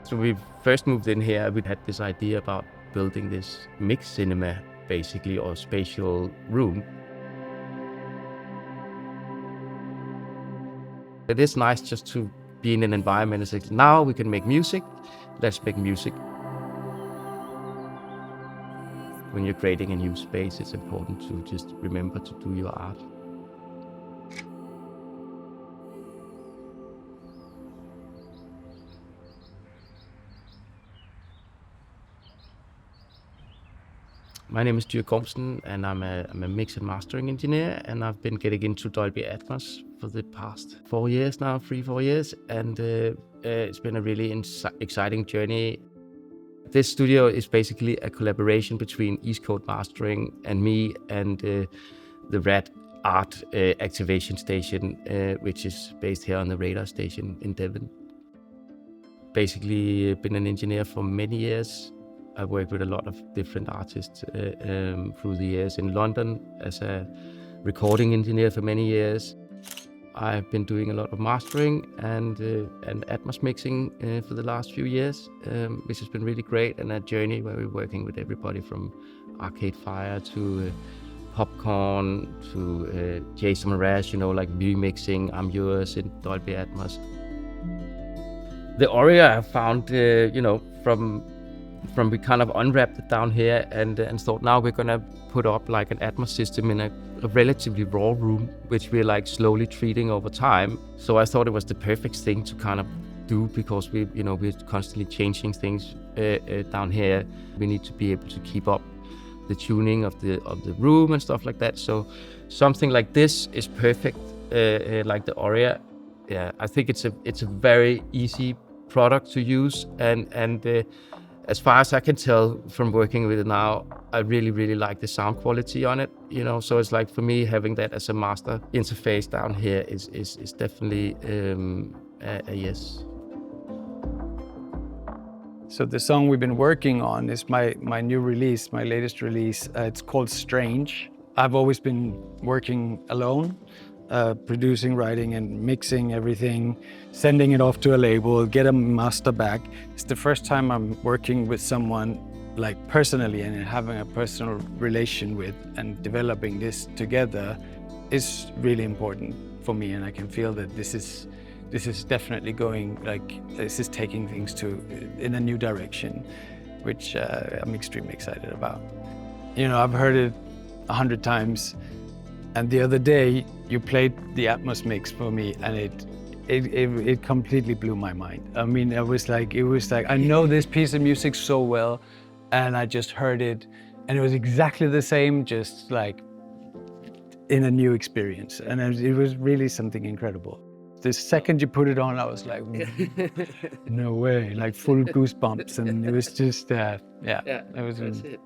So we first moved in here, we had this idea about building this mix cinema, basically, or spatial room. It is nice just to be in an environment and say, now we can make music, let's make music. When you're creating a new space, it's important to just remember to do your art. My name is Dyre Gormsen, and I'm a mix and mastering engineer, and I've been getting into Dolby Atmos for the past 4 years now, 3-4 years, and it's been a really exciting journey. This studio is basically a collaboration between Eastcote Mastering and me and the Rad Art Activation Station, which is based here on the radar station in Devon. Basically, been an engineer for many years. I've worked with a lot of different artists through the years in London as a recording engineer for many years. I've been doing a lot of mastering and Atmos mixing for the last few years, which has been really great, and a journey where we're working with everybody from Arcade Fire to Popcaan to Jason Mraz, like remixing I'm Yours in Dolby Atmos. The ORIA I found, from we kind of unwrapped it down here and thought now we're gonna put up like an Atmos system in a relatively raw room, which we're like slowly treating over time. So I thought it was the perfect thing to kind of do, because we're constantly changing things down here. We need to be able to keep up the tuning of the room and stuff like that. So something like this is perfect, like the ORIA. Yeah, I think it's a very easy product to use, and as far as I can tell from working with it now, I really, really like the sound quality on it, So it's like, for me, having that as a master interface down here is definitely a yes. So the song we've been working on is my new release, my latest release. It's called Strange. I've always been working alone, producing, writing, and mixing everything, sending it off to a label, get a master back. It's the first time I'm working with someone like personally and having a personal relation with, and developing this together is really important for me, and I can feel that this is definitely going, this is taking things in a new direction, which I'm extremely excited about. I've heard it 100 times. And the other day, you played the Atmos mix for me, and it completely blew my mind. I mean, it was like, I know this piece of music so well, and I just heard it, and it was exactly the same, just like in a new experience. And it was really something incredible. The second you put it on, I was like, no way, like full goosebumps. And it was just, it was. That's it.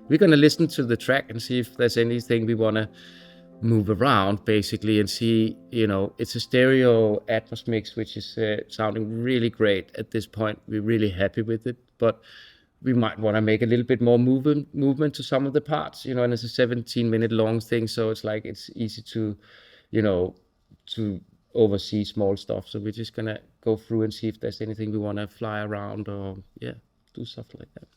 We're going to listen to the track and see if there's anything we want to move around, basically, and see, it's a stereo Atmos mix, which is sounding really great at this point. We're really happy with it, but we might want to make a little bit more movement to some of the parts, and it's a 17-minute long thing, so it's like, it's easy to, to oversee small stuff. So we're just going to go through and see if there's anything we want to fly around or, do stuff like that.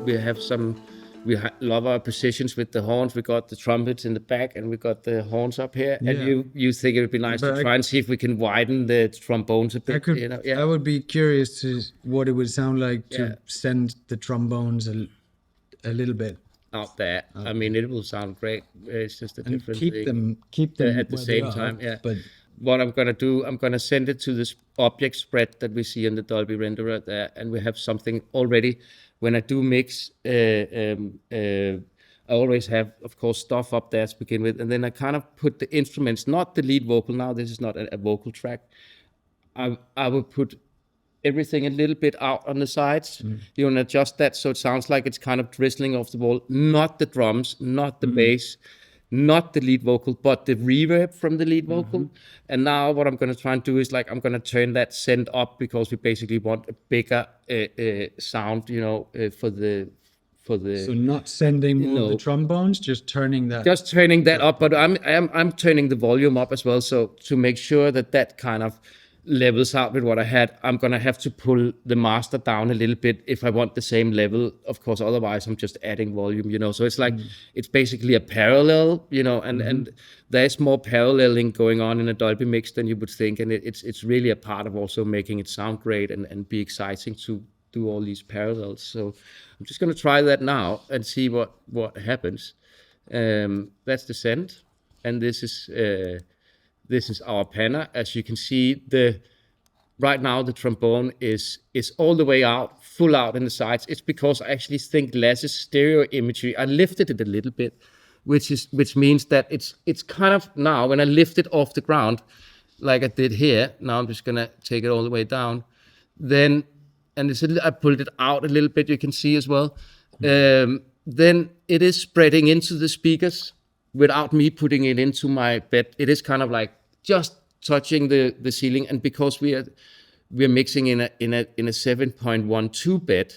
we have some. We love our positions with the horns. We got the trumpets in the back, and we got the horns up here. Yeah. And you think it would be nice to try and see if we can widen the trombones a bit. I would be curious to what it would sound like to send the trombones a little bit out there. I mean, it will sound great. It's just a different thing. Keep them at the same time. Yeah. But what I'm gonna do, I'm gonna send it to this object spread that we see in the Dolby renderer there, and we have something already. When I do mix, I always have, of course, stuff up there to begin with, and then I kind of put the instruments, not the lead vocal. Now this is not a vocal track. I will put everything a little bit out on the sides. You want to adjust that so it sounds like it's kind of drizzling off the wall. Not the drums, not the bass, not the lead vocal, but the reverb from the lead vocal. And now what I'm going to try and do is like, I'm going to turn that send up because we basically want a bigger sound, for the. So not sending more the trombones, just turning that. Just turning that up, but I'm turning the volume up as well. So to make sure that kind of levels out with what I had, I'm gonna have to pull the master down a little bit if I want the same level, of course. Otherwise I'm just adding volume, so it's like it's basically a parallel, and there's more paralleling going on in a Dolby mix than you would think, and it's really a part of also making it sound great and be exciting to do all these parallels. So I'm just gonna try that now and see what happens. That's the send, and this is our panner. As you can see, right now the trombone is all the way out, full out in the sides. It's because I actually think Lasse's stereo imagery, I lifted it a little bit, which means that it's kind of now, when I lift it off the ground, like I did here, now I'm just gonna take it all the way down, then, and I pulled it out a little bit, you can see as well, then it is spreading into the speakers without me putting it into my bed. It is kind of like just touching the ceiling, and because we're mixing in a 7.12 bed,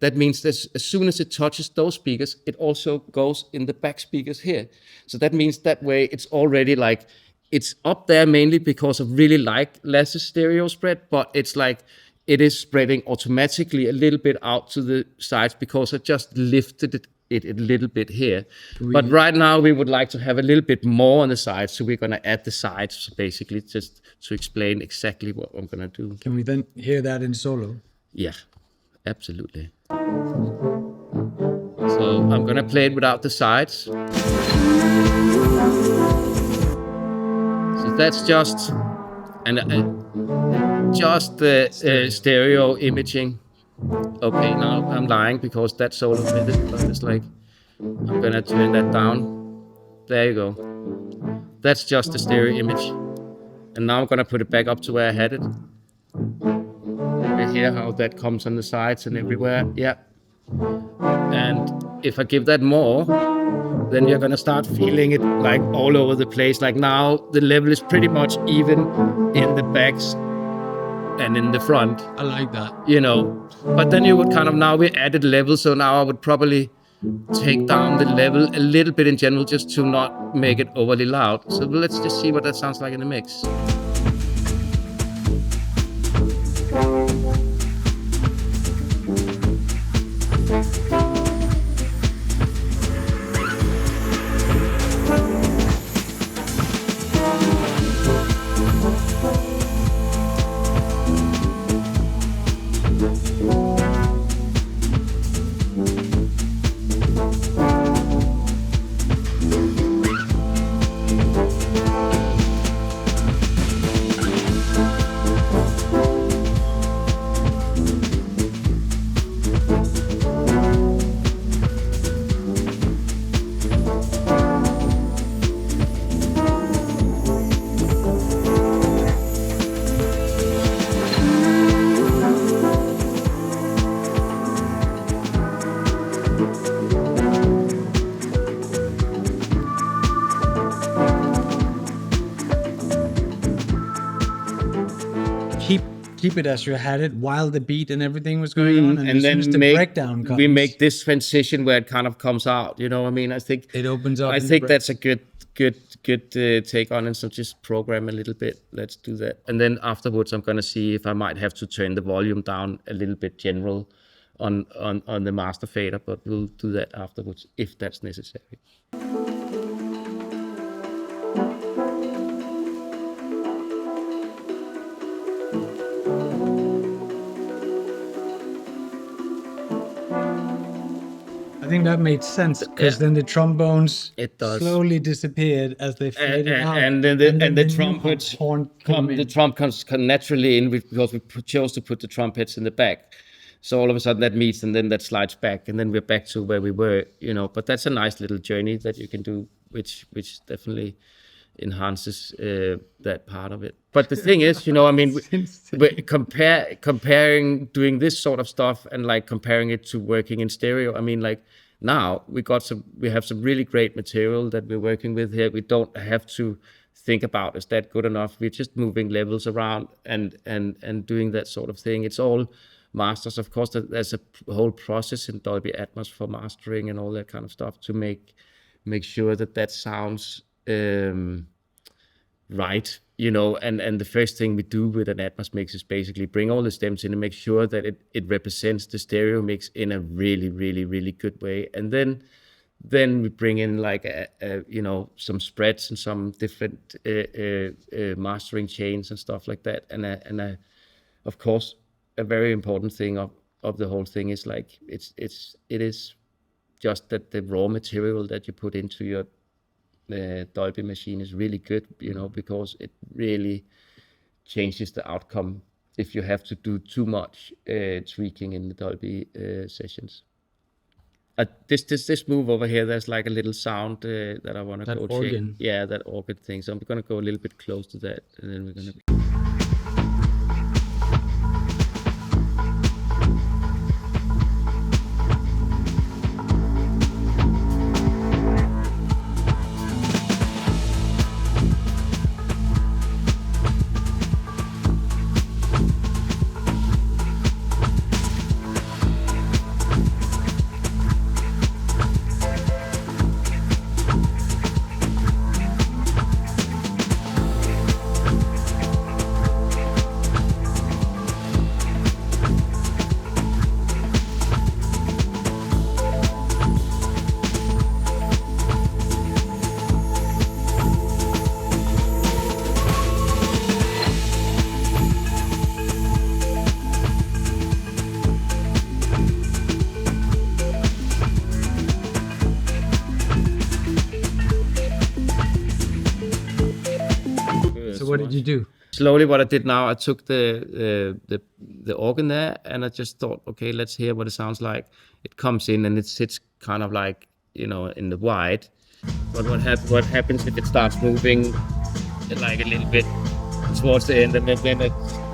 that means that as soon as it touches those speakers, it also goes in the back speakers here. So that means that way it's already like, it's up there mainly because I really like Lasse's stereo spread, but it's like it is spreading automatically a little bit out to the sides because I just lifted it a little bit here. But right now we would like to have a little bit more on the sides, so we're going to add the sides basically just to explain exactly what I'm going to do. Can we then hear that in solo? Yeah, absolutely. So I'm going to play it without the sides. So that's just the stereo imaging. Okay, now I'm lying because that's solo with it, but it's like, I'm gonna turn that down. There you go. That's just the stereo image. And now I'm gonna put it back up to where I had it. You hear how that comes on the sides and everywhere, yeah. And if I give that more, then you're gonna start feeling it like all over the place. Like now, the level is pretty much even in the backs and in the front. I like that. But then you would kind of, now we added level, so now I would probably take down the level a little bit in general just to not make it overly loud. So let's just see what that sounds like in the mix. Keep it as you had it while the beat and everything was going on, and then the breakdown comes. We make this transition where it kind of comes out. I think it opens up. I think that's a good take on it. So just program a little bit. Let's do that, and then afterwards I'm gonna see if I might have to turn the volume down a little bit. General, on the master fader, but we'll do that afterwards if that's necessary. I think that made sense because then the trombones It does. slowly disappeared as they faded out, and then the trumpets the trump comes naturally in because we chose to put the trumpets in the back. So all of a sudden that meets, and then that slides back, and then we're back to where we were, But that's a nice little journey that you can do, which definitely enhances that part of it. But the thing is, comparing doing this sort of stuff and like comparing it to working in stereo. I mean, like now we have some really great material that we're working with here. We don't have to think about, is that good enough? We're just moving levels around and doing that sort of thing. It's all masters. Of course, there's a whole process in Dolby Atmos for mastering and all that kind of stuff to make sure that sounds right, and the first thing we do with an Atmos mix is basically bring all the stems in and make sure that it represents the stereo mix in a really, really, really good way. And then we bring in like some spreads and some different mastering chains and stuff like that. And of course, a very important thing of the whole thing is like it is just that the raw material that you put into your Dolby machine is really good, because it really changes the outcome if you have to do too much tweaking in the Dolby sessions. This move over here, there's like a little sound that I want to go organ. check. Yeah, that organ thing. So I'm going to go a little bit close to that, and then we're going to. What did you do? Slowly, what I did now, I took the organ there, and I just thought, okay, let's hear what it sounds like. It comes in and it sits kind of like, in the wide. But what happens if it starts moving like a little bit towards the end, and then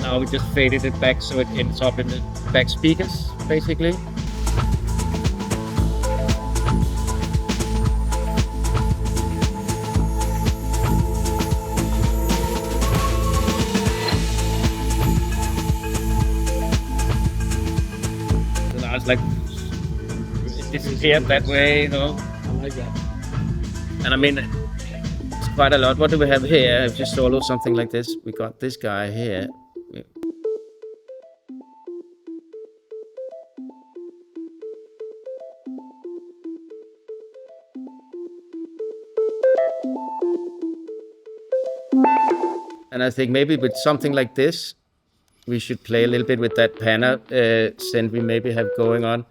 now we just faded it back so it ends up in the back speakers, basically. Like it disappeared that way, I like that. And I mean, it's quite a lot. What do we have here? If you solo something like this, we got this guy here. And I think maybe with something like this, we should play a little bit with that panner scent we maybe have going on.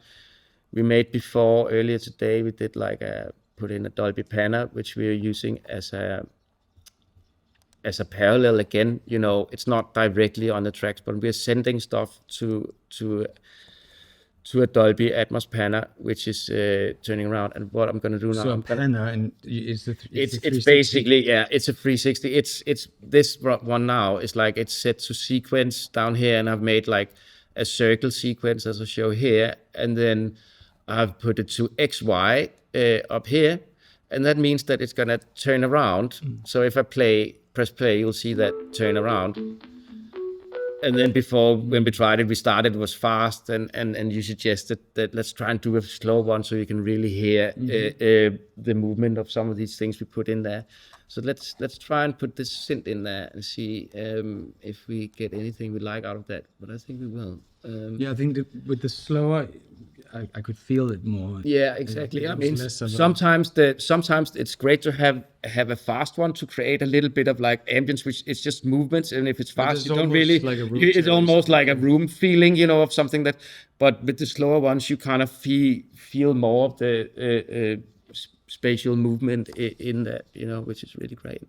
We made before earlier today. We did put in a Dolby panner, which we are using as a parallel again. It's not directly on the tracks, but we're sending stuff to a Dolby Atmos panner, which is turning around. And what I'm going to do now, so a panner, and it's basically, it's a 360. It's this one now is like it's set to sequence down here, and I've made like a circle sequence as I show here, and then I've put it to XY up here, and that means that it's gonna turn around. So if I press play, you'll see that turn around. And then before, when we tried it, it was fast, and you suggested that let's try and do a slow one so you can really hear the movement of some of these things we put in there. So let's try and put this synth in there and see if we get anything we like out of that. But I think we will. Yeah, I think that with the slower, I could feel it more. Yeah, exactly. I mean, less of a- sometimes it's great to have a fast one to create a little bit of like ambience, which is just movements. And if it's fast, it's you don't almost really. like a room It's terrace. almost like a room feeling, you know, of something that. But with the slower ones, you kind of feel more of the spatial movement in that, you know, which is really great.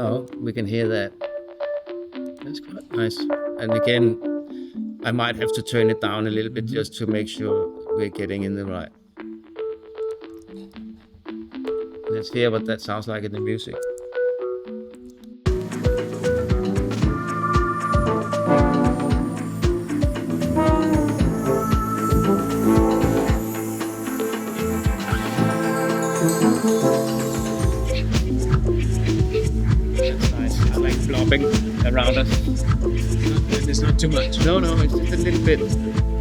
Oh, we can hear that. That's quite nice. And again, I might have to turn it down a little bit just to make sure we're getting in the right. Let's hear what that sounds like in the music. That's nice. I like flopping around us. It's not too much. No, it's just a little bit.